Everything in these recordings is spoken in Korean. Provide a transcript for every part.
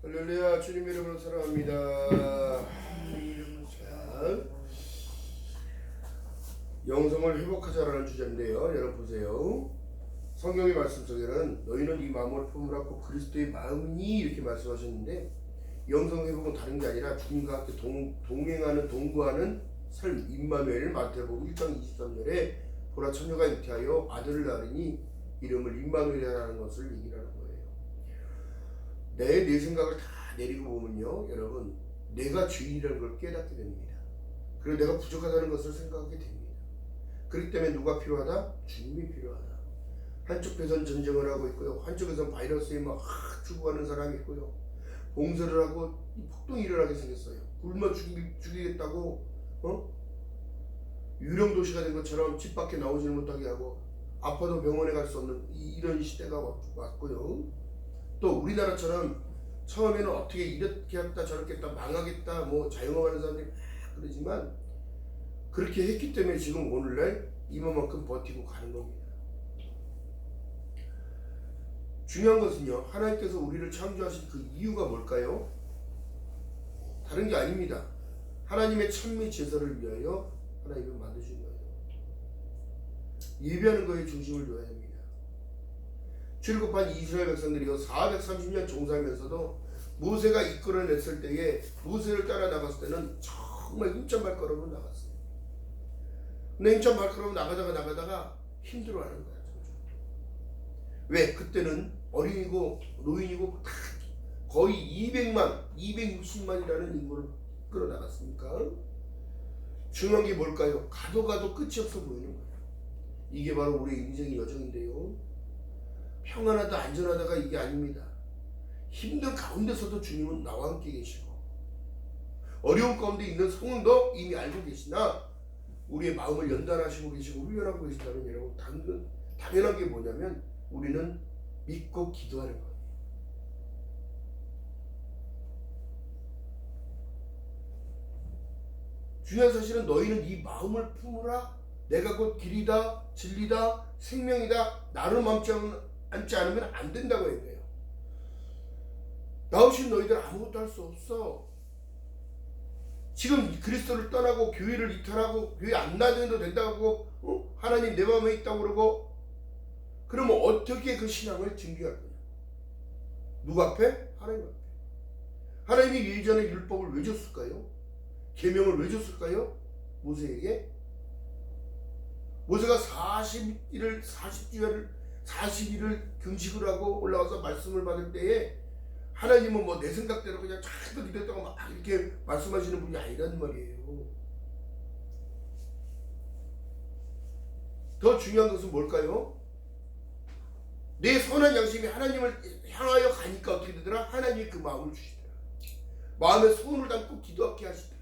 할렐루야. 주님 이름으로 사랑합니다. 자, 영성을 회복하자라는 주제인데요. 여러분 보세요. 성경의 말씀 속에는 너희는 이 마음을 품으라고 그리스도의 마음이니 이렇게 말씀하셨는데, 영성 회복은 다른 게 아니라 주님과 함께 동행하는 동거하는 삶. 임마누엘. 마태복음 1장 23절에 보라 처녀가 잉태하여 아들을 낳으니 이름을 임마누엘이라는 것을 얘기하는 거예요. 내 생각을 다 내리고 보면요, 여러분, 내가 주인이라는 걸 깨닫게 됩니다. 그리고 내가 부족하다는 것을 생각하게 됩니다. 그렇기 때문에 누가 필요하다? 주님이 필요하다. 한쪽에선 전쟁을 하고 있고요, 한쪽에선 바이러스에 막 죽어가는 사람이 있고요, 봉쇄를 하고 폭동이 일어나게 생겼어요. 굶어 죽이겠다고 유령 도시가 된 것처럼 집 밖에 나오지를 못하게 하고, 아파도 병원에 갈 수 없는 이런 시대가 왔고요. 또 우리나라처럼 처음에는 어떻게 이렇게 했다 저렇게 했다 망하겠다 뭐 자영업하는 사람들이 막 그러지만, 그렇게 했기 때문에 지금 오늘날 이만큼 버티고 가는 겁니다. 중요한 것은요, 하나님께서 우리를 창조하신 그 이유가 뭘까요? 다른 게 아닙니다. 하나님의 찬미 제사를 위하여 하나님을 만드신 거예요. 예배하는 거에 중심을 둬야 합니다. 출애굽한 이스라엘 백성들이요, 430년 종살면서도 모세가 이끌어냈을 때에, 모세를 따라 나갔을 때는 정말 힘찬 발걸음으로 나갔어요. 근데 힘찬 발걸음으로 나가다가 힘들어하는 거야. 왜? 그때는 어린이고 노인이고 다 거의 260만이라는 인구를 끌어 나갔으니까. 중요한 게 뭘까요? 가도 끝이 없어 보이는 거예요. 이게 바로 우리의 인생의 여정인데요, 평안하다 안전하다가 이게 아닙니다. 힘든 가운데서도 주님은 나와 함께 계시고, 어려운 가운데 있는 상황도 이미 알고 계시나 우리의 마음을 연단하시고 계시고 훈련하고 계신다는, 여러분, 당연한 게 뭐냐면 우리는 믿고 기도하는 거예요. 중요한 사실은 너희는 이 마음을 품으라. 내가 곧 길이다 진리다 생명이다. 나를 앉지 않으면 안 된다고 했네요. 나 없이 너희들 아무것도 할 수 없어. 지금 그리스도를 떠나고 교회를 이탈하고 교회 안 다녀도 된다고 하나님 내 마음에 있다고 그러고, 그러면 어떻게 그 신앙을 증거할 거냐? 누구 앞에? 하나님 앞에. 하나님이 예전에 율법을 왜 줬을까요? 계명을 왜 줬을까요? 모세에게. 모세가 40일을 금식을 하고 올라와서 말씀을 받을 때에 하나님은 뭐 내 생각대로 그냥 자꾸 기도했다고 막 이렇게 말씀하시는 분이 아니란 말이에요. 더 중요한 것은 뭘까요? 내 선한 양심이 하나님을 향하여 가니까 어떻게 되더라? 하나님이 그 마음을 주시더라. 마음에 소원을 담고 기도하게 하시더라.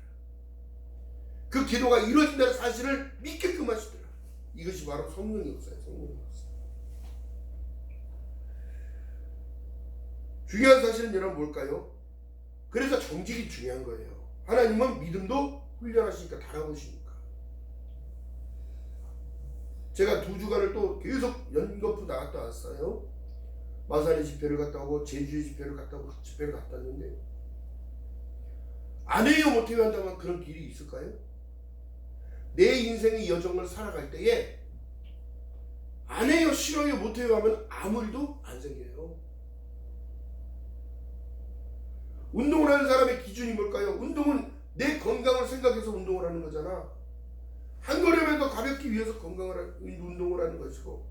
그 기도가 이루어진다는 사실을 믿게끔 하시더라. 이것이 바로 성령의 역사예요. 성령의 역사. 중요한 사실은 여러분 뭘까요? 그래서 정직이 중요한 거예요. 하나님은 믿음도 훈련하시니까 달아보시니까. 제가 2주간을 또 계속 연거푸 나갔다 왔어요. 마산의 집회를 갔다 오고 제주의 집회를 갔다 오고 집회를 갔다 왔는데, 안 해요 못해요 한다면 그런 길이 있을까요? 내 인생의 여정을 살아갈 때에 안 해요 싫어요 못해요 하면 아무 일도 안 생겨요. 운동을 하는 사람의 기준이 뭘까요? 운동은 내 건강을 생각해서 운동을 하는 거잖아. 한 걸음에도 가볍기 위해서 운동을 하는 것이고,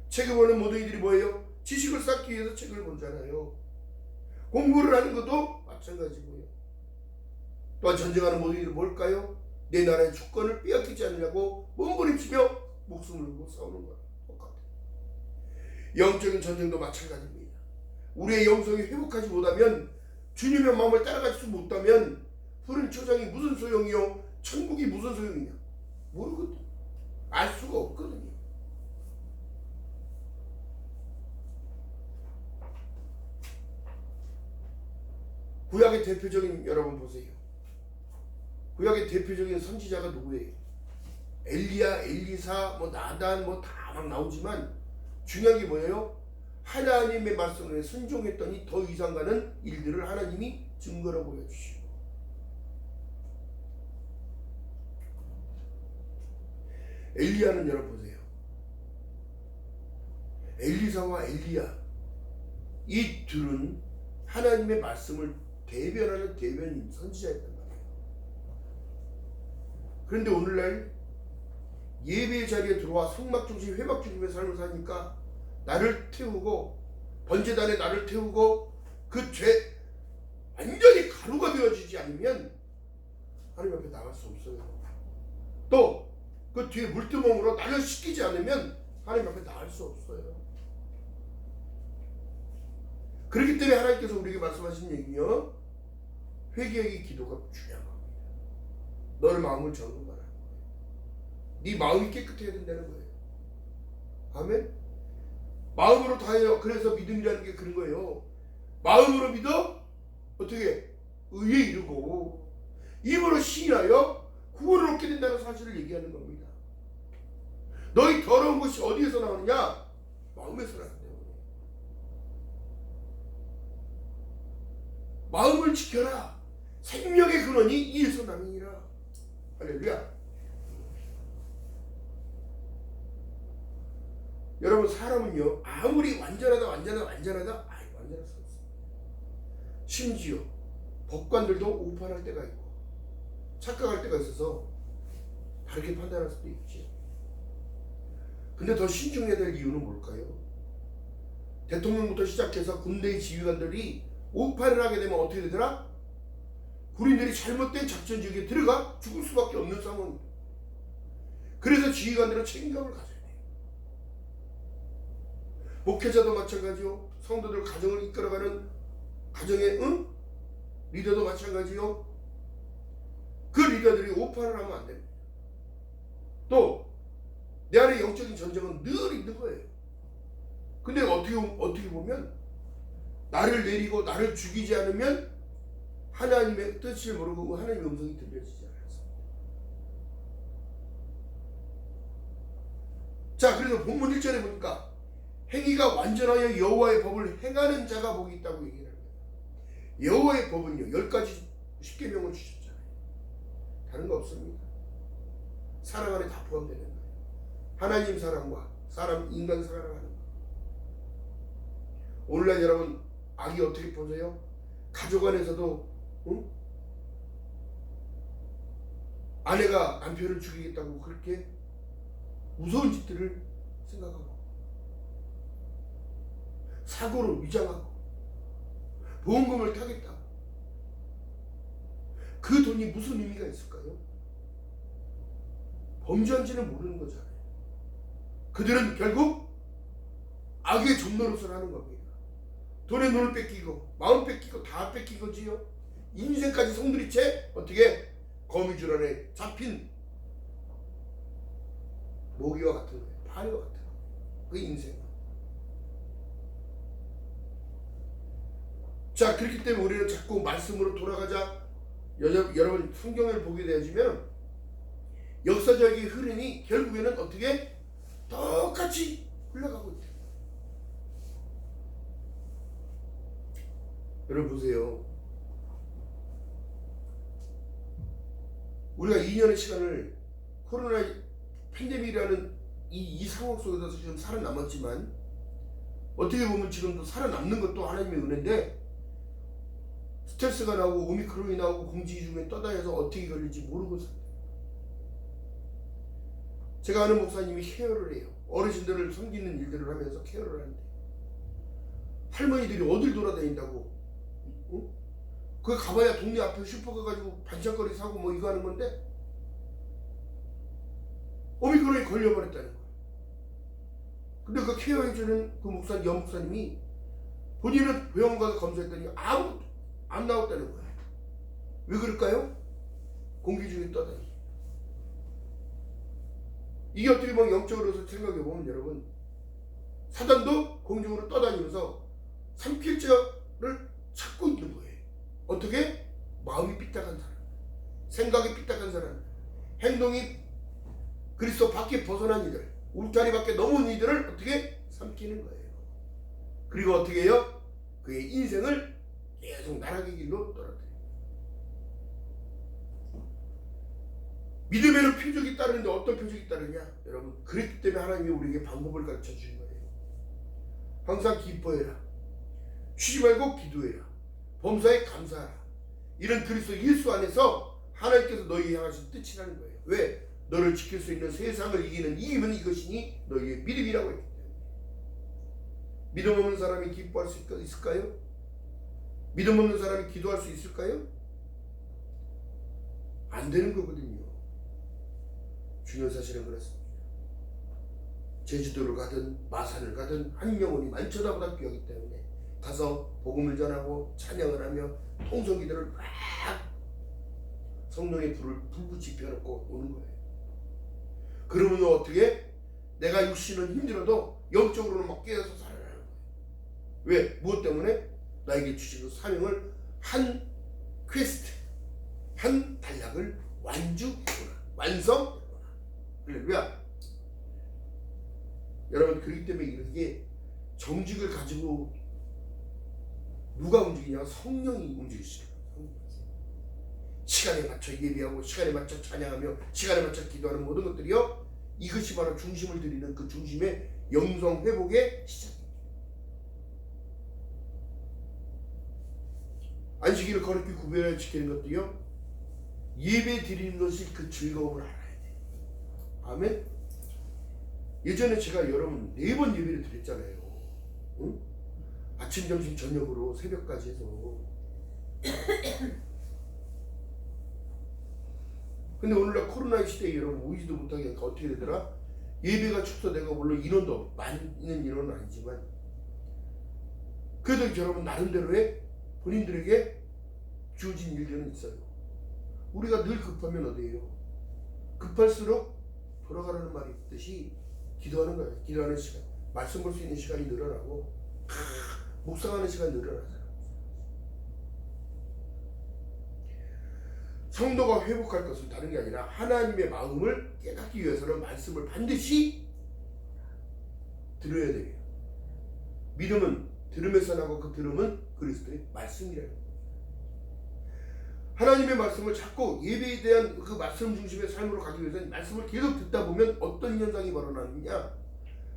책을 보는 모든 이들이 뭐예요? 지식을 쌓기 위해서 책을 보잖아요. 공부를 하는 것도 마찬가지고요. 또한 전쟁하는 모든 이들이 뭘까요? 내 나라의 주권을 빼앗기지 않으려고 몸부림치며 목숨을 걸고 싸우는 거야. 똑같아요. 영적인 전쟁도 마찬가지입니다. 우리의 영성이 회복하지 못하면, 주님의 마음을 따라가지 못하면 푸른 초장이 무슨 소용이요? 천국이 무슨 소용이냐? 모르거든. 알 수가 없거든요. 구약의 대표적인, 여러분 보세요. 구약의 대표적인 선지자가 누구예요? 엘리야, 엘리사, 나단 다 막 나오지만 중요한 게 뭐예요? 하나님의 말씀에 순종했더니 더 이상 가는 일들을 하나님이 증거로 보여주시고, 엘리야는 여러분 보세요. 엘리사와 엘리야, 이 둘은 하나님의 말씀을 대변하는 대변인 선지자였단 말이에요. 그런데 오늘날 예배의 자리에 들어와 성막 중심, 회막 중심의 삶을 사니까 나를 태우고, 번제단에 나를 태우고, 그 죄 완전히 가루가 되어지지 않으면 하나님 앞에 나갈 수 없어요. 또 그 뒤에 물두멍으로 나를 씻기지 않으면 하나님 앞에 나갈 수 없어요. 그렇기 때문에 하나님께서 우리에게 말씀하신 얘기요, 회개의 기도가 중요한 겁니다. 너의 마음을 점검하라. 네 마음이 깨끗해야 된다는 거예요. 아멘. 마음으로 다해요. 그래서 믿음이라는 게 그런 거예요. 마음으로 믿어 어떻게 의에 이르고, 입으로 시인하여 구원을 얻게 된다는 사실을 얘기하는 겁니다. 너희 더러운 것이 어디에서 나오느냐? 마음에서 나온다. 마음을 지켜라. 생명의 근원이 이에서 나느니라. 할렐루야. 여러분, 사람은요, 아무리 완전하다 완전할 수 없어요. 심지어 법관들도 오판할 때가 있고 착각할 때가 있어서 다르게 판단할 수도 있지. 근데 더 신중해야 될 이유는 뭘까요? 대통령부터 시작해서 군대의 지휘관들이 오판을 하게 되면 어떻게 되더라? 군인들이 잘못된 작전 지역에 들어가 죽을 수밖에 없는 상황입니다. 그래서 지휘관들은 책임감을 가져야 돼요. 목회자도 마찬가지요. 성도들 가정을 이끌어가는 가정의 리더도 마찬가지요. 그 리더들이 오판을 하면 안 됩니다. 또 내 안에 영적인 전쟁은 늘 있는 거예요. 근데 어떻게 보면 나를 내리고 나를 죽이지 않으면 하나님의 뜻을 모르고 하나님의 음성이 들려지지 않았습니다. 자, 그래서 본문 1절에 보니까 행위가 완전하여 여호와의 법을 행하는 자가 복이 있다고 얘기를 합니다. 여호와의 법은요, 10가지 십계명을 주셨잖아요. 다른 거 없습니다. 사랑 안에 다 포함되는 거예요. 하나님 사랑과 인간 사랑하는 거. 오늘날 여러분, 악이 어떻게 보세요? 가족 안에서도 아내가 남편을 죽이겠다고 그렇게 무서운 짓들을 생각하고, 사고를 위장하고, 보험금을 타겠다. 그 돈이 무슨 의미가 있을까요? 범죄한지는 모르는 거잖아요. 그들은 결국 악의 종노릇을 하는 겁니다. 돈에 눈을 뺏기고 마음 뺏기고 다 뺏긴 거지요. 인생까지 송두리째 어떻게 거미줄 안에 잡힌 모기와 같은 거예요. 파리와 같은 거예요. 그 인생은. 자, 그렇기 때문에 우리는 자꾸 말씀으로 돌아가자. 여러분, 성경을 보게 되어지면 역사적인 흐름이 결국에는 어떻게 똑같이 흘러가고 있다. 여러분 보세요. 우리가 2년의 시간을 코로나 팬데믹이라는 이 상황 속에서 지금 살아남았지만, 어떻게 보면 지금도 살아남는 것도 하나님의 은혜인데, 스트레스가 나오고 오미크론이 나오고 공지 중에 떠다녀서 어떻게 걸릴지 모르고 삽니다. 제가 아는 목사님이 케어를 해요. 어르신들을 섬기는 일들을 하면서 케어를 하는데, 할머니들이 어딜 돌아다닌다고, 그거 가봐야 동네 앞에 슈퍼 가가지고 반찬거리 사고 뭐 이거 하는 건데 오미크론이 걸려버렸다는 거예요. 근데 그 케어해주는 그 목사님이 본인은 병원 가서 검사했더니 아무것도 안 나왔다는 거예요. 왜 그럴까요? 공기 중에 떠다니. 이게 어떻게 보면 영적으로 생각해보면 여러분, 사단도 공중으로 떠다니면서 삼킬자를 찾고 있는 거예요. 어떻게? 마음이 삐딱한 사람, 생각이 삐딱한 사람, 행동이 그리스도 밖에 벗어난 이들, 울타리 밖에 넘은 이들을 어떻게 삼키는 거예요. 그리고 어떻게 해요? 그의 인생을 계속 나락의 길로 떨어뜨려요. 믿음에는 표적이 따르는데 어떤 표적이 따르냐? 여러분, 그랬기 때문에 하나님이 우리에게 방법을 가르쳐 주신 거예요. 항상 기뻐해라. 쉬지 말고 기도해라. 범사에 감사하라. 이런 그리스도 예수 안에서 하나님께서 너희에 향하신 뜻이라는 거예요. 왜? 너를 지킬 수 있는 세상을 이기는 이기면 이것이니 너희의 믿음이라고 했기 때문에. 믿음 없는 사람이 기뻐할 수 있을까요? 믿음 없는 사람이 기도할 수 있을까요? 안 되는 거거든요. 중요한 사실은 그렇습니다. 제주도를 가든 마산을 가든 한 영혼이 만천하보다 귀하기 때문에 가서 복음을 전하고 찬양을 하며 통성기도를 막 성령의 불을 불붙이 지펴놓고 오는 거예요. 그러면 어떻게? 내가 육신은 힘들어도 영적으로는 막 깨어서 살아나는 거예요. 왜? 무엇 때문에? 나에게 주신 그 사명을 한 퀘스트, 한 단락을 완주했구나, 완성했구나. 할렐루야. 여러분, 그렇기 때문에 이게 정직을 가지고 누가 움직이냐? 성령이 움직이시죠. 시간에 맞춰 예배하고 시간에 맞춰 찬양하며 시간에 맞춰 기도하는 모든 것들이요, 이것이 바로 중심을 드리는 그 중심의 영성 회복의 시작입니다. 안식일을 거룩히 구별해 지키는 것도요, 예배 드리는 것이 그 즐거움을 알아야 돼요. 아멘. 예전에 제가 여러분 4번 예배를 드렸잖아요. 응? 아침, 점심, 저녁으로 새벽까지 해서. 근데 오늘날 코로나 시대에 여러분 오이지도 못하게 하니까 어떻게 되더라? 예배가 축소되고 물론 인원도 많은 인원은 아니지만 그래도 여러분 나름대로의 본인들에게 주어진 일들은 있어요. 우리가 늘 급하면 어디예요? 급할수록 돌아가라는 말이 있듯이 기도하는 거예요. 기도하는 시간, 말씀 볼 수 있는 시간이 늘어나고 묵상하는 시간이 늘어나잖아요. 성도가 회복할 것은 다른 게 아니라 하나님의 마음을 깨닫기 위해서는 말씀을 반드시 들어야 돼요. 믿음은 들으면서 나고 그 들음은 그리스도의 말씀이라는 거예요. 하나님의 말씀을 자꾸 예배에 대한 그 말씀 중심의 삶으로 가기 위해서는 말씀을 계속 듣다 보면 어떤 현상이 벌어나느냐?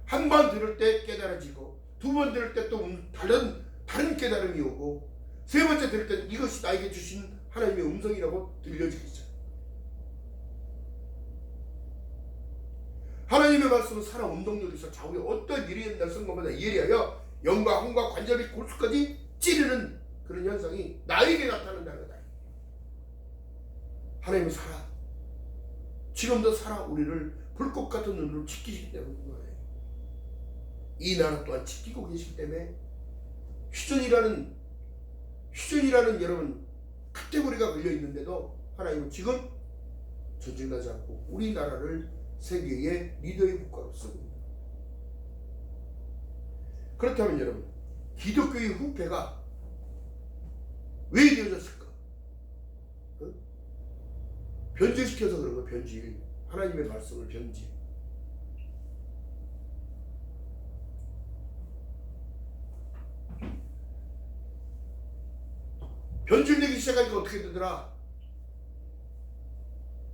한 번 들을 때 깨달아지고, 두 번 들을 때 또 다른 깨달음이 오고, 세 번째 들을 때 이것이 나에게 주신 하나님의 음성이라고 들려지기 시작. 하나님의 말씀은 살아 운동력이 있어 좌우에 어떤 일이 날선 것보다 예리하여 영과 혼과 관절이 골수까지 찌르는 그런 현상이 나에게 나타난다는 거다. 하나님은 살아. 지금도 살아 우리를 불꽃 같은 눈으로 지키시기 때문인 거예요. 이 나라 또한 지키고 계시기 때문에 휴전이라는 여러분 카테고리가 걸려 있는데도 하나님은 지금 전쟁나지 않고 우리나라를 세계의 리더의 국가로 쓰고 있습니다. 그렇다면 여러분, 기독교의 후패가 왜 되어졌을까? 변질시켜서 그런 거. 변질. 하나님의 말씀을 변질. 변질되기 시작하니까 어떻게 되더라?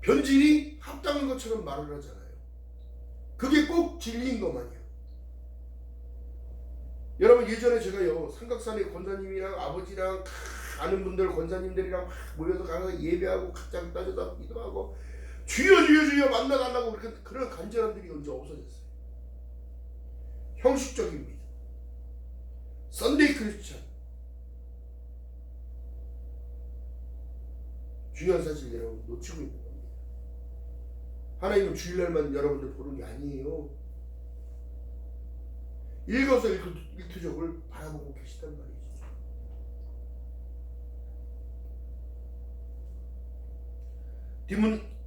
변질이 합당한 것처럼 말을 하잖아요. 그게 꼭 진리인 것만이야. 여러분, 예전에 제가요 삼각산에 권사님이랑 아버지랑 아는 분들 권사님들이랑 막 모여서 가서 예배하고 각자 따져서 기도하고 주여 주여 주여 만나달라고 그런 간절함들이 언제 없어졌어요. 형식적인 믿음, 썬데이 크리스천. 중요한 사실 여러분 놓치고 있는 겁니다. 하나님은 주일날만 여러분들 보는 게 아니에요. 일거수일투족을 바라보고 계시단 말이죠.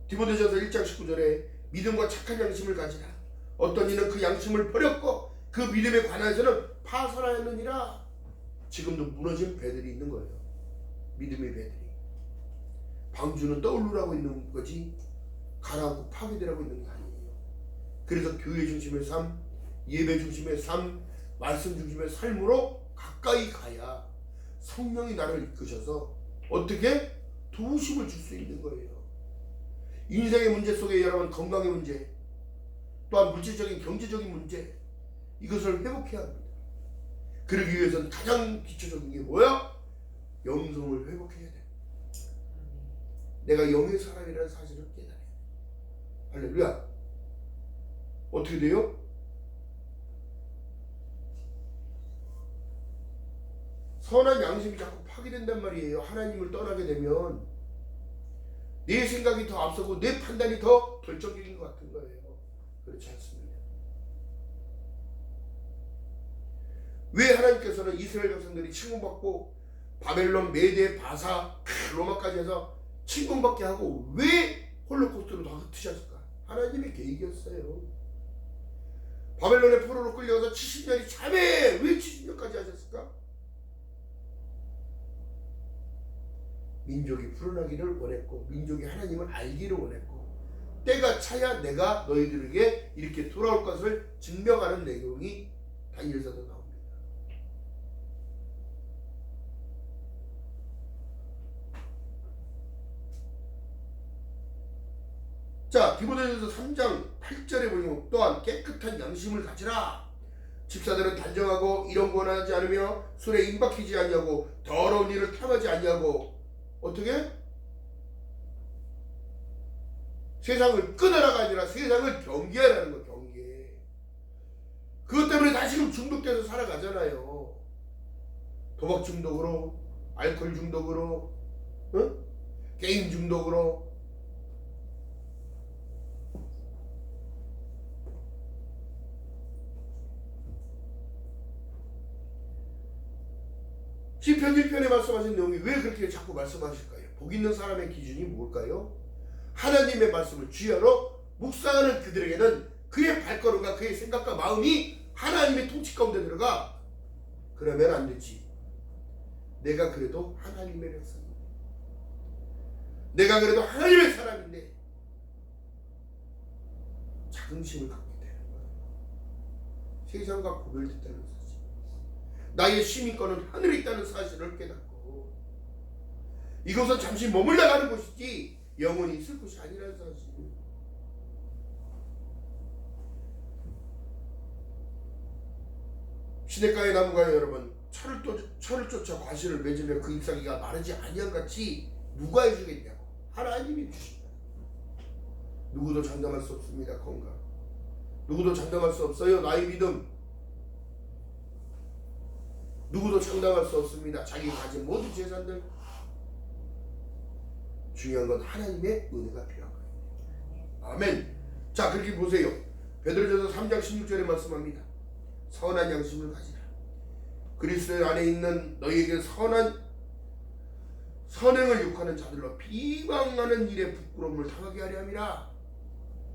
디모데전서 1장 19절에 믿음과 착한 양심을 가지라. 어떤 이는 그 양심을 버렸고 그 믿음에 관하여서는 파산하였느니라. 지금도 무너진 배들이 있는 거예요. 믿음의 배들이. 방주는 떠오르라고 있는 거지 가라앉고 파괴되라고 있는 게 아니에요. 그래서 교회 중심의 삶, 예배 중심의 삶, 말씀 중심의 삶으로 가까이 가야 성령이 나를 이끄셔서 어떻게 도우심을 줄 수 있는 거예요. 인생의 문제 속에 여러분 건강의 문제, 또한 물질적인 경제적인 문제, 이것을 회복해야 합니다. 그러기 위해서는 가장 기초적인 게 뭐야? 영성을 회복해야 돼. 내가 영의 사람이라는 사실을 깨달아야 돼. 할렐루야. 어떻게 돼요? 선한 양심이 자꾸 파괴된단 말이에요. 하나님을 떠나게 되면 내 생각이 더 앞서고 내 판단이 더 결정적인 것 같은 거예요. 그렇지 않습니다. 왜 하나님께서는 이스라엘 백성들이 침공받고 바벨론, 메데, 바사, 로마까지 해서 침공받게 하고 왜 홀로코스트로 다 흩으셨을까? 하나님의 계획이었어요. 바벨론의 포로로 끌려가서 70년이 참에 왜 70년까지 하셨을까? 민족이 풀어나기를 원했고 민족이 하나님을 알기를 원했고 때가 차야 내가 너희들에게 이렇게 돌아올 것을 증명하는 내용이 다니엘서도 나옵니다. 자, 디모데전서 3장 8절에 보면 또한 깨끗한 양심을 가지라. 집사들은 단정하고 이런 권하지 않으며 술에 임박히지 아니하고 더러운 일을 탐하지 아니하고 어떻게? 세상을 끊어라가 아니라 세상을 경계하라는 거. 경계. 그것 때문에 다시금 중독돼서 살아가잖아요. 도박 중독으로, 알코올 중독으로, 게임 중독으로. 시편 1편에 말씀하신 내용이 왜 그렇게 자꾸 말씀하실까요? 복 있는 사람의 기준이 뭘까요? 하나님의 말씀을 주야로 묵상하는 그들에게는 그의 발걸음과 그의 생각과 마음이 하나님의 통치 가운데 들어가. 그러면 안 되지. 내가 그래도 하나님의 백성인데, 내가 그래도 하나님의 사람인데 자긍심을 갖게 되는 거예요. 세상과 구별됐다는 사실, 나의 시민권은 하늘에 있다는 사실을 깨닫고 이것은 잠시 머물러 가는 곳이지 영원히 있을 곳이 아니라는 사실. 시냇가의 나무가 여러분 철을 쫓아 과실을 맺으며 그 잎사귀가 마르지 아니한 같이 누가 해주겠냐고. 하나님이 주신다. 누구도 장담할 수 없습니다. 건강 누구도 장담할 수 없어요. 나의 믿음 누구도 장담할 수 없습니다. 자기 가진 모든 재산들. 중요한 건 하나님의 은혜가 필요한 거예요. 아멘. 자, 그렇게 보세요. 베드로전서 3장 16절에 말씀합니다. 선한 양심을 가지라. 그리스도 안에 있는 너희에게 선행을 욕하는 자들로 비방하는 일에 부끄러움을 당하게 하려 함이라.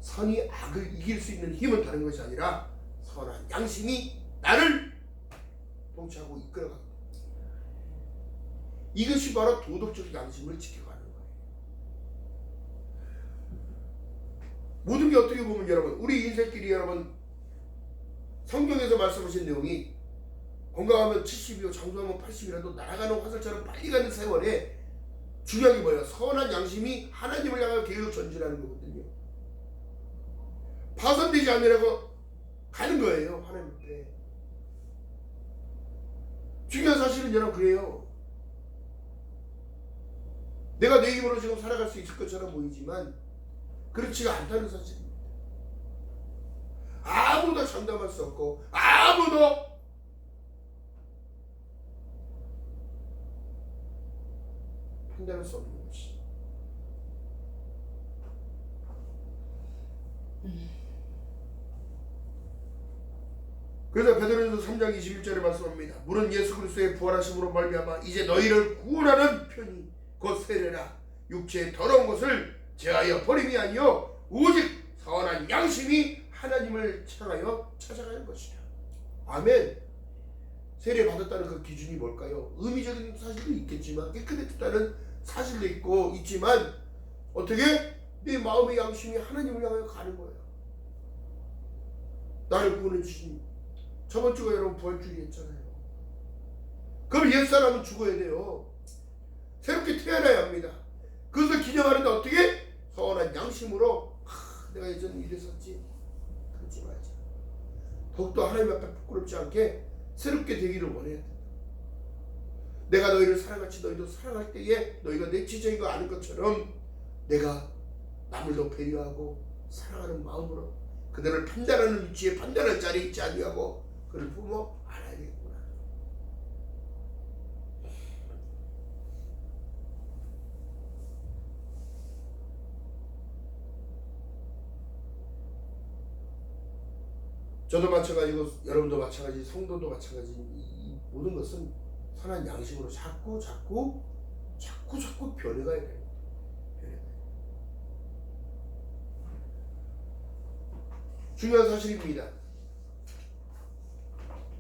선이 악을 이길 수 있는 힘은 다른 것이 아니라 선한 양심이 나를 통치하고 이끌어가는 겁니다. 이것이 바로 도덕적 양심을 지켜가는 거예요. 모든 게 어떻게 보면 여러분, 우리 인생길이 여러분, 성경에서 말씀하신 내용이 건강하면 70이요 장수하면 80이라도 날아가는 화살처럼 빨리 가는 세월에 중요한 게 뭐예요? 선한 양심이 하나님을 향하여 계속 전진하는 거거든요. 파손되지 않으려고 가는 거예요. 하나님 앞에. 중요한 사실은 여러분 그래요. 내가 내 힘으로 지금 살아갈 수 있을 것처럼 보이지만 그렇지가 않다는 사실입니다. 아무도 장담할 수 없고 아무도 판단할 수 없는 것이. 그래서 베드로전서 3장 21절에 말씀합니다. 물은 예수 그리스도의 부활하심으로 말미암아 이제 너희를 구원하는 편이 곧 세례라. 육체의 더러운 것을 제하여 버림이 아니요 오직 선한 양심이 하나님을 향하여 찾아가는 것이다. 아멘. 세례 받았다는 그 기준이 뭘까요? 의미적인 사실도 있겠지만 깨끗했다는 사실도 있지만 어떻게? 네 마음의 양심이 하나님을 향하여 가는 거예요. 나를 구원해 주신 저번 주가 여러분 부활주일이었잖아요. 그럼 옛사람은 죽어야 돼요. 새롭게 태어나야 합니다. 그것을 기념하는데 어떻게? 선한 양심으로 내가 예전에 이랬었지. 그러지 말자. 더욱더 하나님 앞에 부끄럽지 않게 새롭게 되기를 원해야 된다. 내가 너희를 사랑같이 너희도 사랑할 때에 너희가 내 지적이고 아는 것처럼 내가 남을 더 배려하고 사랑하는 마음으로 그들을 판단하는 위치에 판단할 자리에 있지 아니하고 그를 부모 알아야 되겠구나. 저도 마찬가지고 여러분도 마찬가지, 성도도 마찬가지. 이 모든 것은 선한 양심으로 자꾸 변해가야 돼요. 중요한 사실입니다.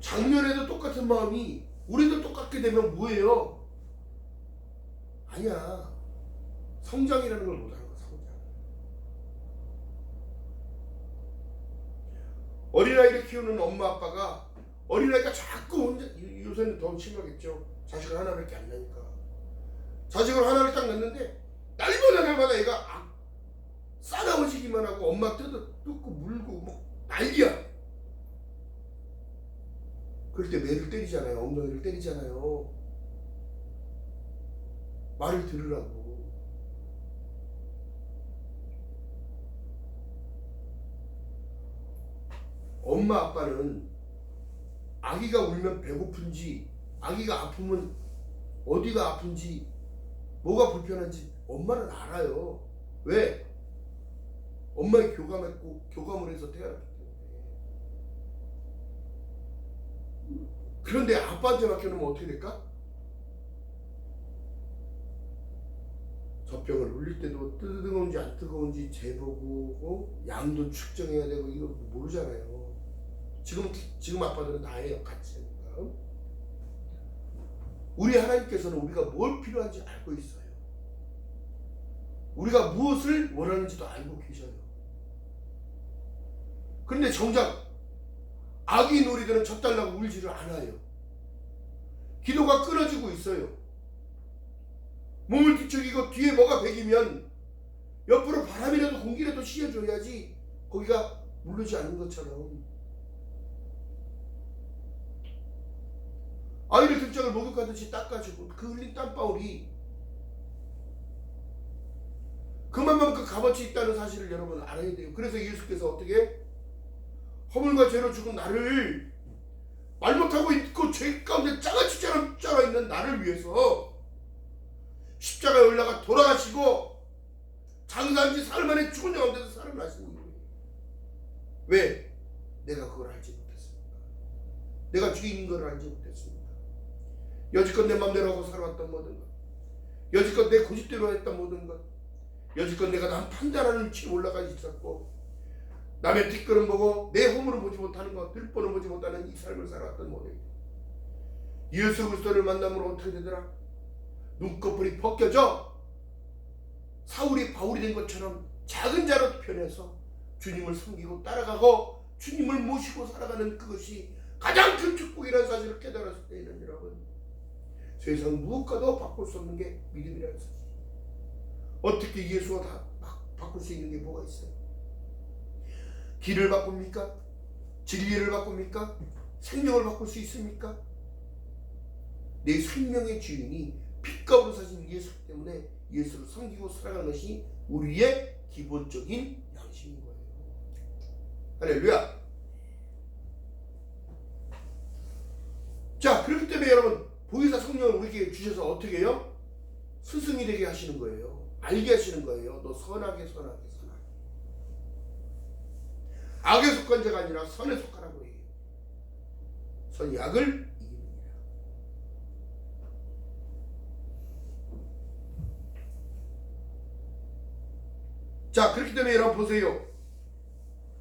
작년에도 똑같은 마음이 우리도 똑같게 되면 뭐예요? 아니야. 성장이라는 걸 못하는 거야. 성장. 어린아이를 키우는 엄마 아빠가 어린아이가 자꾸 혼자, 요새는 더 심하겠죠. 자식을 하나밖에 안 나니까. 자식을 하나를 딱 낳는데 날마다 얘가 싸나워지기만 하고 엄마 뜯고 물고 뭐 난리야. 그럴 때 매를 때리잖아요. 엉덩이를 때리잖아요. 말을 들으라고. 엄마 아빠는 아기가 울면 배고픈지, 아기가 아프면 어디가 아픈지, 뭐가 불편한지 엄마는 알아요. 왜? 엄마의 교감을 해서 태어났기 때문에. 그런데 아빠한테 맡겨놓으면 어떻게 될까? 젖병을 울릴 때도 뜨거운지 안 뜨거운지 재보고 양도 측정해야 되고 이거 모르잖아요. 지금 아빠들은 다 해요. 같이 하니까. 우리 하나님께서는 우리가 뭘 필요한지 알고 있어요. 우리가 무엇을 원하는지도 알고 계셔요. 그런데 정작 아기 놀이들은 젖달라고 울지를 않아요. 기도가 끊어지고 있어요. 몸을 뒤척이고 뒤에 뭐가 배기면 옆으로 바람이라도 공기라도 씌워줘야지 거기가 물르지 않는 것처럼. 아이를 등짝을 목욕하듯이 닦아주고 그 흘린 땀방울이 그만큼 값어치 있다는 사실을 여러분 알아야 돼요. 그래서 예수께서 어떻게 허물과 죄로 죽은 나를 말 못하고 있고 죄 가운데 짜같이 짜라 있는 나를 위해서 십자가에 올라가 돌아가시고 장사한 지 사흘 만에 죽은 가운데서 살아나신 거예요. 왜? 내가 그걸 알지 못했습니까? 내가 주인인 걸 알지 못했습니까? 여지껏 내 맘대로 하고 살아왔던 모든 것, 여지껏 내 고집대로 했던 모든 것, 여지껏 내가 남 판단하는 위치에 올라가 있었고 남의 뒷걸음 보고 내 허물을 보지 못하는 것, 들보는 보지 못하는 이 삶을 살아왔던 모든 것, 예수 그리스도를 만남으로 어떻게 되더라? 눈꺼풀이 벗겨져 사울이 바울이 된 것처럼 작은 자로 변해서 주님을 섬기고 따라가고 주님을 모시고 살아가는 그것이 가장 큰 축복이라는 사실을 깨달았을 때에는 여러분, 세상 무엇과도 바꿀 수 없는 게 믿음이라는 사실. 어떻게 예수와 다 바꿀 수 있는 게 뭐가 있어요? 길을 바꿉니까? 진리를 바꿉니까? 생명을 바꿀 수 있습니까? 내 생명의 주인이 핏값으로 사신 예수 때문에 예수를 섬기고 살아가는 것이 우리의 기본적인 양심인 거예요. 할렐루야. 자, 그렇기 때문에 여러분, 보혜사 성령을 우리에게 주셔서 어떻게 해요? 스승이 되게 하시는 거예요. 알게 하시는 거예요. 너 선하게. 악에 속한 자가 아니라 선에 속하라고 해요. 선이 악을 이깁니다. 자, 그렇기 때문에 여러분 보세요.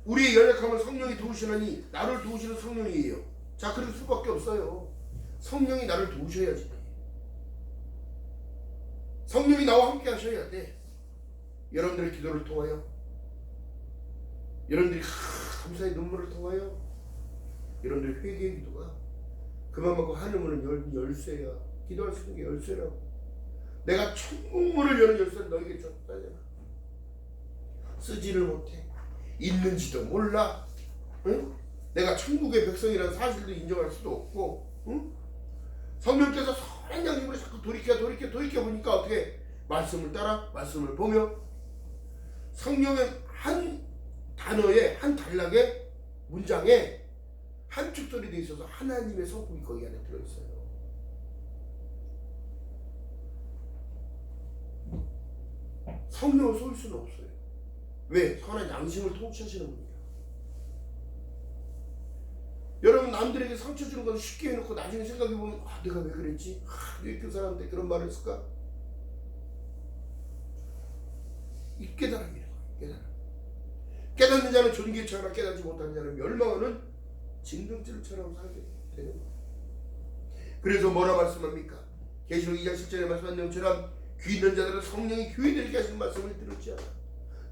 우리의 연약함을 성령이 도우시나니 나를 도우시는 성령이에요. 자, 그럴 수밖에 없어요. 성령이 나를 도우셔야지. 성령이 나와 함께 하셔야 돼. 여러분들의 기도를 통하여, 여러분들이 감사의 눈물을 통하여, 여러분들 회개의 기도가 그만 먹고 하늘문은 열쇠야. 기도할 수 있는 게 열쇠라고. 내가 천국문을 여는 열쇠를 너에게 줬다잖아. 쓰지를 못해. 있는지도 몰라. 응? 내가 천국의 백성이라는 사실도 인정할 수도 없고, 응? 성령께서 선한 양심으로 자꾸 돌이켜 보니까 어떻게 말씀을 따라 말씀을 보며 성령의 한 단어에 한 단락에 문장에 한 축절이 되어 있어서 하나님의 성품이 거기 안에 들어있어요. 성령을 속일 수는 없어요. 왜? 선한 양심을 통치하시는 분이에요. 여러분 남들에게 상처 주는 건 쉽게 해놓고 나중에 생각해보면 내가 왜 그랬지? 왜 그 사람한테 그런 말을 했을까? 이 깨달음이에요. 깨닫는 자는 존귀에 처하나 깨닫지 못하는 자는 멸망하는 징등줄처럼 살게 되는 거예요. 그래서 뭐라 말씀합니까? 계시록 2장 10절에 말씀한 내용처럼 귀 있는 자들은 성령이 교회들에게 하시는 말씀을 들었지 않아.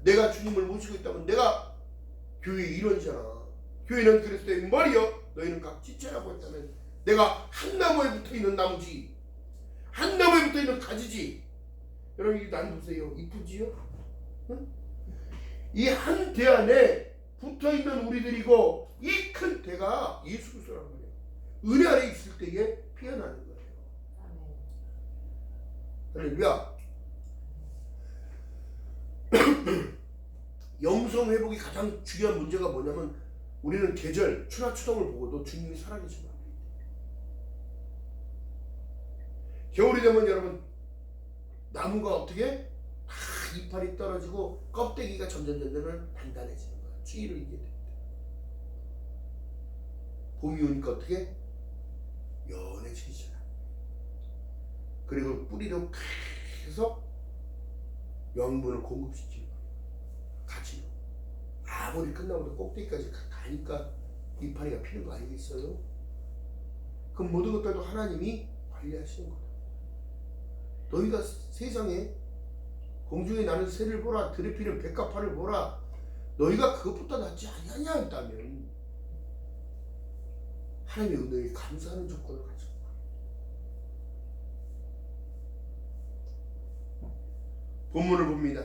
내가 주님을 모시고 있다면 내가 교회의 일원이잖아. 교회는 그리스도의 머리여 너희는 각 지체라고 했다면 내가 한 나무에 붙어있는 나무지, 한 나무에 붙어있는 가지지. 여러분 이 난 보세요. 이쁘지요? 응? 이 한 대 안에 붙어있는 우리들이고 이 큰 대가 예수 그리스도란 말이에요. 은혜 아래 있을 때에 피어나는 거예요. 할렐루야. 영성 회복이 가장 중요한 문제가 뭐냐면 우리는 계절, 추나 추동을 보고도 주님이 살아계신 겁니다. 겨울이 되면 여러분 나무가 어떻게 이파리 떨어지고 껍데기가 점점 단단해지는 거예요. 추위를 이기게 됩니다. 봄이 오니까 어떻게 연해지기 시작합니다. 그리고 뿌리로 계속 영분을 공급시키는 거예요. 같이 아무리 끝나고도 꼭대기까지 가니까 이파리가 피는 거 아니겠어요? 그 모든 것들도 하나님이 관리하시는 거예요. 너희가 세상에 공중에 나는 새를 보라, 들에 피는 백합화를 보라. 너희가 그것보다 낫지 아니하냐 한다면 하나님의 은혜에 감사하는 조건을 가지고 본문을 봅니다.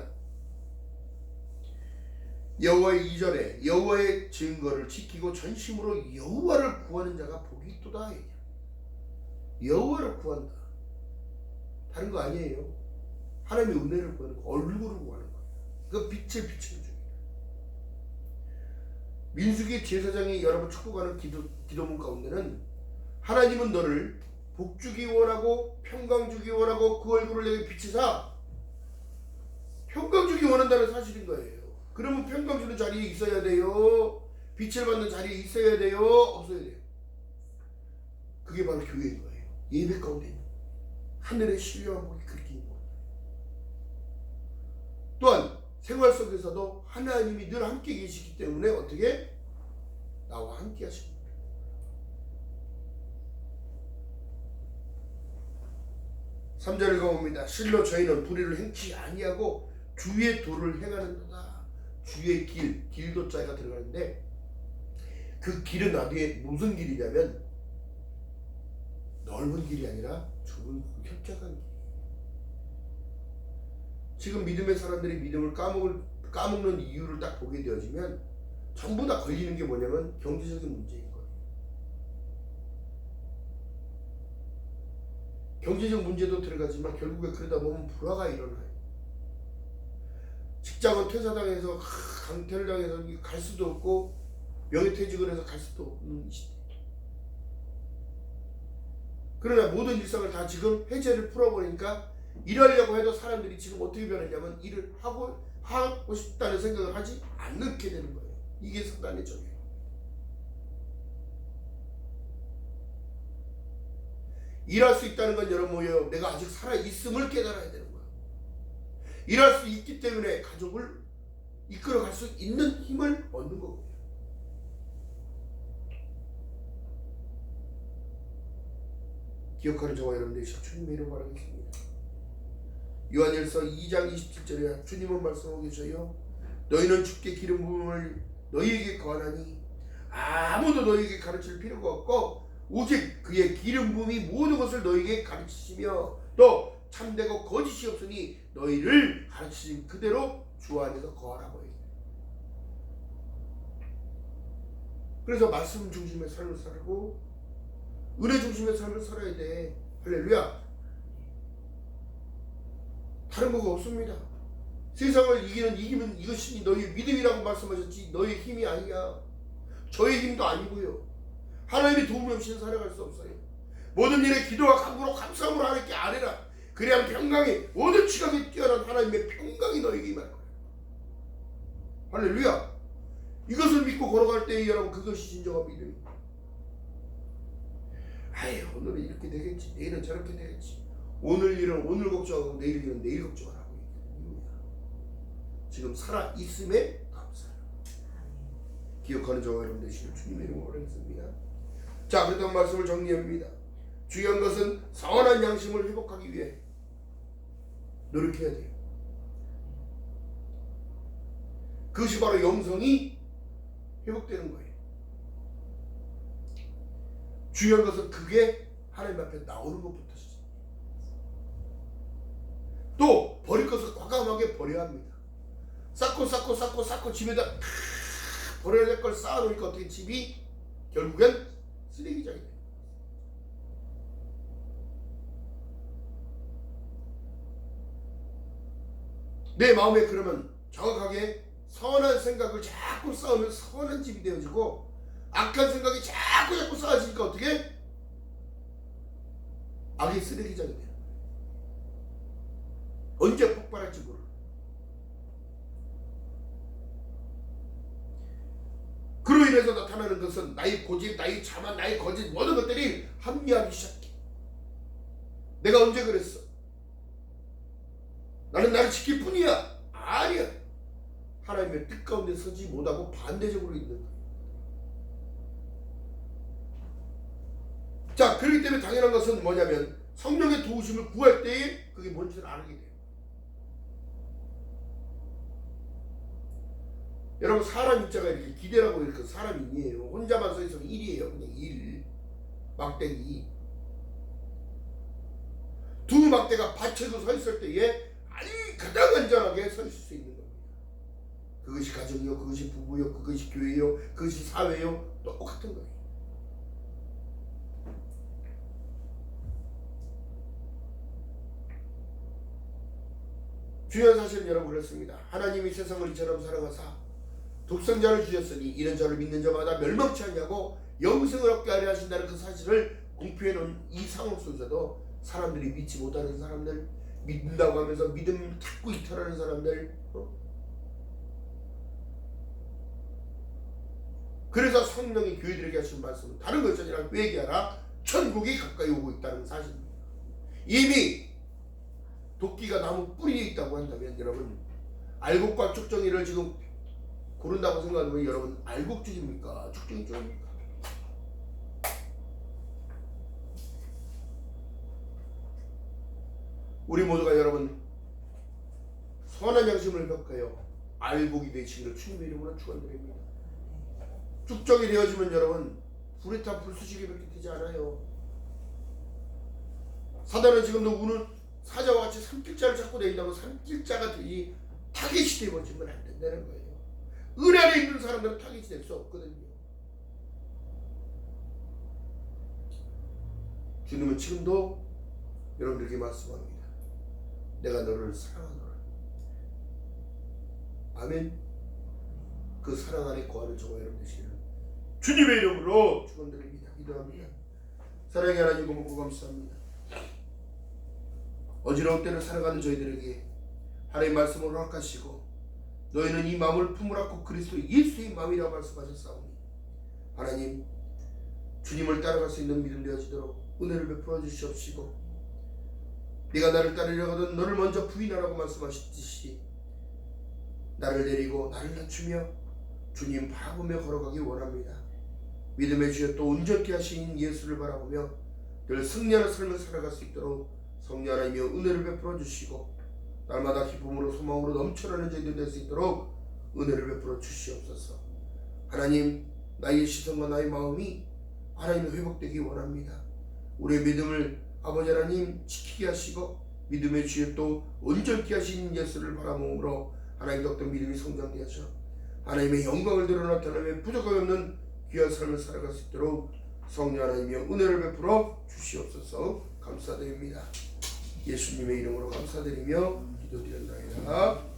여호와의 2절에 여호와의 증거를 지키고 전심으로 여호와를 구하는 자가 복이 있도다. 여호와를 구한다. 다른 거 아니에요. 하나님의 은혜를 구하는 거, 얼굴을 구하는 거예요. 그 빛을 비추는 중이에요. 민수기 제사장이 여러분 축복하는 기도문 가운데는 하나님은 너를 복주기 원하고 평강 주기 원하고 그 얼굴을 내게 비치사 평강 주기 원한다는 사실인 거예요. 그러면 평강 주는 자리에 있어야 돼요. 빛을 받는 자리에 있어야 돼요. 없어야 돼요. 그게 바로 교회인 거예요. 예배 가운데 있는 하늘의 신령한 복이 그렇게 있는 거예요. 또한 생활 속에서도 하나님이 늘 함께 계시기 때문에 어떻게 나와 함께 하십니다. (3절을) 가봅니다. 실로 저희는 불의를 행치 아니하고 주의 도를 행하는도다. 주의 길, 길도자가 들어가는데 그 길은 어디에 무슨 길이냐면 넓은 길이 아니라 좁은 협착한 길. 지금 믿음의 사람들이 믿음을 까먹는 이유를 딱 보게 되어지면 전부 다 걸리는 게 뭐냐면 경제적인 문제인 거예요. 경제적 문제도 들어가지만 결국에 그러다 보면 불화가 일어나요. 직장은 퇴사당해서 강퇴를 당해서 갈 수도 없고 명예퇴직을 해서 갈 수도 없는 시대. 그러나 모든 일상을 다 지금 해제를 풀어버리니까 일하려고 해도 사람들이 지금 어떻게 변했냐면 일을 하고 싶다는 생각을 하지 않게 되는 거예요. 이게 사단의 적이에요. 일할 수 있다는 건 여러분 뭐예요? 내가 아직 살아있음을 깨달아야 되는 거예요. 일할 수 있기 때문에 가족을 이끌어갈 수 있는 힘을 얻는 거고요. 기억하는 저와 여러분 되시고 주님의 이름 바라겠습니다. 요한일서 2장 27절에 주님은 말씀하고 계셔요. 너희는 주께 기름 부음을 너희에게 거하나니 아무도 너희에게 가르칠 필요가 없고 오직 그의 기름 부음이 모든 것을 너희에게 가르치시며 또 참되고 거짓이 없으니 너희를 가르치신 그대로 주 안에서 거하라고 해요. 그래서 말씀 중심의 삶을 살고 은혜 중심의 삶을 살아야 돼. 할렐루야. 다른 거가 없습니다. 세상을 이기면 이것이 너희의 믿음이라고 말씀하셨지 너희의 힘이 아니야. 저의 힘도 아니고요. 하나님의 도움이 없이는 살아갈 수 없어요. 모든 일에 기도와 간구로 감사함으로 하나님께 아뢰라. 그래야 평강이 모든 지각에 뛰어난 하나님의 평강이 너에게 임할 거예요. 할렐루야. 이것을 믿고 걸어갈 때에 여러분 그것이 진정한 믿음입니다. 아유 오늘은 이렇게 되겠지, 내일은 저렇게 되겠지. 오늘 일은 오늘 걱정하고 내일 일은 내일 걱정을 하고 있거든요. 지금 살아 있음에 감사해요. 기억하는 저와 여러분 되시길 주님의 이름으로 하겠습니다. 자, 그랬던 말씀을 정리합니다. 중요한 것은 사원한 양심을 회복하기 위해 노력해야 돼요. 그것이 바로 영성이 회복되는 거예요. 중요한 것은 그게 하나님 앞에 나오는 것부터죠. 또 버릴 것을 과감하게 버려야 합니다. 쌓고 집에다 버려야 될 걸 쌓아놓으니까 어떻게 집이 결국엔 쓰레기장이 돼요. 내 마음에 그러면 정확하게 선한 생각을 자꾸 쌓으면 선한 집이 되어지고 악한 생각이 자꾸 쌓아지니까 어떻게? 악의 쓰레기장이 돼요. 언제 폭발할지 몰라. 그로 인해서 나타나는 것은 나의 고집, 나의 자만, 나의 거짓 모든 것들이 합리하기 시작해. 내가 언제 그랬어? 나는 나를 지킬 뿐이야. 아니야. 하나님의 뜻 가운데 서지 못하고 반대적으로 있는 거예요. 자, 그렇기 때문에 당연한 것은 뭐냐면 성령의 도우심을 구할 때에 그게 뭔지를 알게 돼요. 여러분 사람 입자가 이렇게 기대라고 이렇게 사람이 아니에요. 혼자만 서 있으면 일이에요. 그냥 일. 막대기. 두 막대가 받쳐서 서 있을 때에 아니 가장 안전하게 서 있을 수 있는 겁니다. 그것이 가정이요, 그것이 부부요, 그것이 교회요, 그것이 사회요, 똑같은 거예요. 중요한 사실은 여러분 그렇습니다. 하나님이 세상을 이처럼 사랑하사 독생자를 주셨으니 이런 저를 믿는 자마다 멸망치 않냐고 영생을 얻게 하려 하신다는 그 사실을 공표해 놓은 이 상황 속에서도 사람들이 믿지 못하는 사람들, 믿는다고 하면서 믿음 자꾸 이탈하는 사람들, 그래서 성령이 교회들에게 하신 말씀은 다른 것이 아니라 회개하라, 천국이 가까이 오고 있다는 사실입니다. 이미 도끼가 나무 뿌리에 있다고 한다면 여러분 알곡과 쭉정이를 지금 고른다고 생각하면 여러분 알곡 쪽입니까? 쭉정이 쪽입니까? 우리 모두가 여러분 선한 양심을 회복하여 알곡이 되시기를 주님의 이름으로 축원드립니다. 쭉정이 되어지면 여러분 불에 탄 불수지기밖에 되지 않아요. 사단은 지금도 우는 사자와 같이 산길자를 찾고 다닌다고 산길자가 되니 타겟이 되어지면 안 된다는 거예요. 은 안에 있는 사람들은 타겟이 될 수 없거든요. 주님은 지금도 여러분들에게 말씀합니다. 내가 너를 사랑하노라. 아멘. 그 사랑 안에 거하는 저와 여러분 되시기를 주님의 이름으로 축원드립니다. 기도합니다. 사랑의 하나님 고맙고 감사합니다. 어지러운 때를 살아가는 저희들에게 하나님의 말씀을 허락하시고 너희는 이 마음을 품으라고 그리스도 예수의 마음이라고 말씀하셨사오니 하나님 주님을 따라갈 수 있는 믿음 되어지도록 은혜를 베풀어 주시옵시고 네가 나를 따르려 하거든 너를 먼저 부인하라고 말씀하셨듯이 나를 내리고 나를 낮추며 주님 바라보며 걸어가기 원합니다. 믿음의 주여 또 온전케 하신 예수를 바라보며 늘 승리하는 삶을 살아갈 수 있도록 성령 하나님이여 은혜를 베풀어 주시고 날마다 기쁨으로 소망으로 넘쳐나는 저희들 될 수 있도록 은혜를 베풀어 주시옵소서. 하나님 나의 시선과 나의 마음이 하나님의 회복되기 원합니다. 우리의 믿음을 아버지 하나님 지키게 하시고 믿음의 주에 또 온전케 하신 예수를 바라봄으로 하나님 덕도 믿음이 성장되게 하셔 하나님의 영광을 드러나게 하나님의 부족함이 없는 귀한 삶을 살아갈 수 있도록 성령 하나님의 은혜를 베풀어 주시옵소서. 감사드립니다. 예수님의 이름으로 감사드리며 기도드렸나이다.